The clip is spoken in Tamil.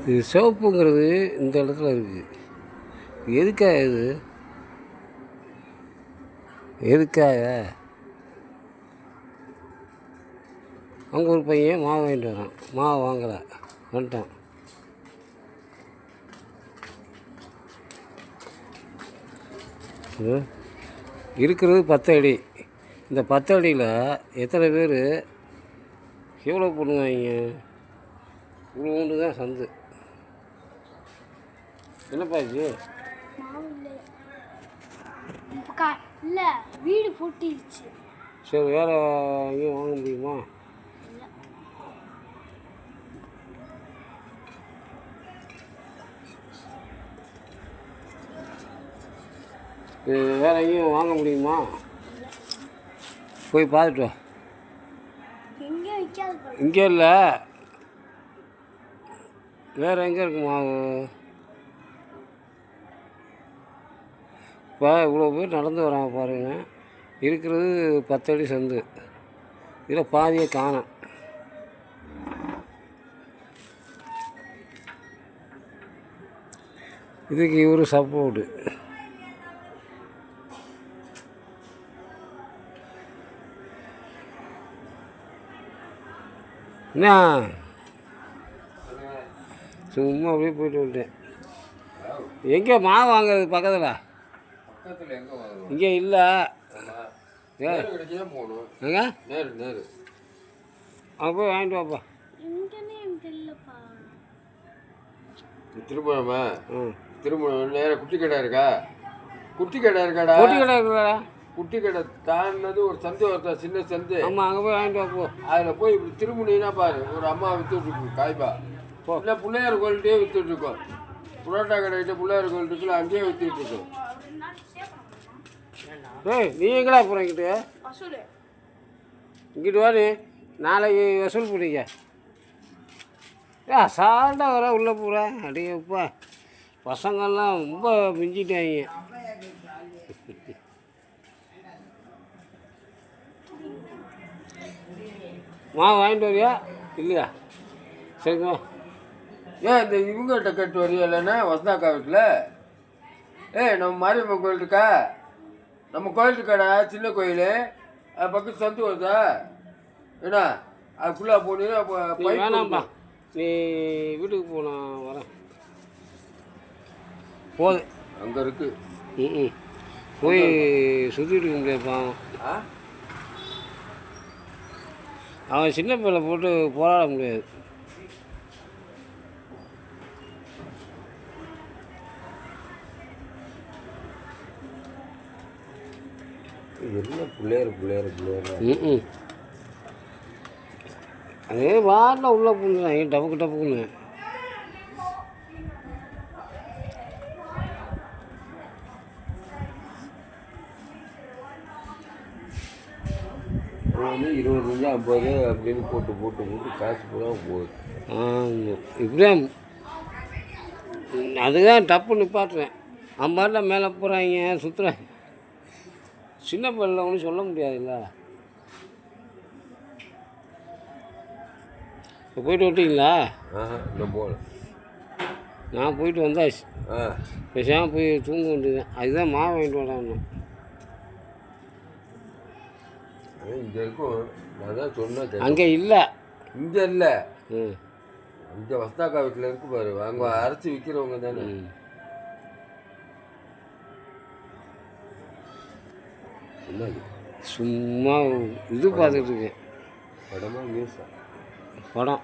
இது சிவப்புங்கிறது இந்த இடத்துல இருக்குது. எதுக்காக இது? எதுக்காக? அங்கே ஒரு பையன் மாவு வாங்கிட்டு வரான். மாவு வாங்கலை, வந்துட்டான். இருக்கிறது 10 அடி. இந்த 10 அடியில் எத்தனை பேர் எவ்வளோ பண்ணுவாங்க? இவ்வளோ ஒன்று தான் சந்து. என்னப்பா இது? இல்லை, வீடு போட்டிடுச்சு. சரி, வேறு எங்கேயும் வாங்க முடியுமா? வேறு எங்கேயும் வாங்க முடியுமா? போய் பார்த்துட்டு வா. இங்கே இல்லை, வேறு எங்கே இருக்கு மாவு? இப்போ இவ்வளோ பேர் நடந்து வராங்க பாருங்கள். இருக்கிறது 10 அடி சந்து. இதில் பாதியை காணோம். இதுக்கு இவர் சப்போர்ட்டு. என்ன சும்மா அப்படியே போயிட்டு வந்துட்டேன். எங்கே மாவு வாங்குறது பக்கத்தில்? இங்கே இல்லை. எங்க அங்கே போய் வாங்கிட்டு வாப்பா. திருமணமா? திருமணம் நேரம் குட்டி கடை இருக்கா? குட்டி கடை இருக்காடா? குட்டி கடை இருக்குடா. குட்டி கடை தாண்டினது ஒரு சந்து வருதா, சின்ன சந்து. ஆமாம், அங்கே போய் வாங்கிட்டு வாப்போ. அதில் போய் இப்படி திருமணினா பாரு, ஒரு அம்மா விற்றுட்ருக்கு காய்பா. இல்லை பிள்ளையார் கோயில்கிட்டே விற்றுட்ருக்கோம். புரோட்டா கடைக்கிட்ட பிள்ளையார் கோயில் இருக்குல்ல, அங்கேயே விற்றுட்ருக்கோம். ஏய், நீ எங்கடா போகிற? இங்கிட்டு வா. நீ நாளைக்கு வசூல் பண்ணிக்க. சால்ட்டாக வர உள்ளே போகிற. அடியப்பா, பசங்கள்லாம் ரொம்ப மிஞ்சிட்டாங்க. மாவு வாங்கிட்டு வரியா இல்லையா? சரிங்க. ஏன் இந்த இவங்ககிட்ட கட்டு வரியா? இல்லைன்னா வசந்தாக்கா வீட்டில் நம்ம மாரியம்மன் கோயில் இருக்கா? நம்ம கோயில் இருக்காடா, சின்ன கோயில். அது பக்கத்து சந்து வருதா? ஏன்னா அது ஃபுல்லாக போனீங்கன்னா வேணாம்ப்பா, நீ வீட்டுக்கு போ, நான் வரேன். போது அங்கே இருக்கு. போய் சுற்றிட்டு இருக்க முடியாதுப்பா. அவன் சின்ன பிள்ளை போட்டு போராட முடியாது. என்ன பிள்ளையார் அதே வாரில் உள்ளே பூந்துறாங்க டப்புக்கு டப்புக்குன்னு. வந்து 25 50 அப்படின்னு போட்டு காசு பூரா போகுது. ஆமாம், இப்படியே அதுதான் டப்பு நிப்பாட்டுறேன். அம்மாட்டில் மேலே போகிறாங்க, சுற்றுறாங்க. சின்ன பிள்ளை ஒன்றும் சொல்ல முடியாதுல்ல. இப்போ போயிட்டு வந்துட்டீங்களா? இன்னும் போகல. நான் போயிட்டு வந்தாச்சு. பேசாமல் போய் தூங்க வேண்டியதுதான். அதுதான் மாவு வாங்கிட்டு வரான்னு. இங்கே இருக்கும். நான் தான் சொன்னேன். அங்கே இல்லை. இங்கே இல்லை, இங்கே வஸ்தாக்கா வீட்டில் இருக்கு பாரு. அங்கே அரைச்சி விற்கிறவங்க தானே. சும்மா இது பார்த்துட்டு இருக்கேன். படமா நியூஸா? படம்.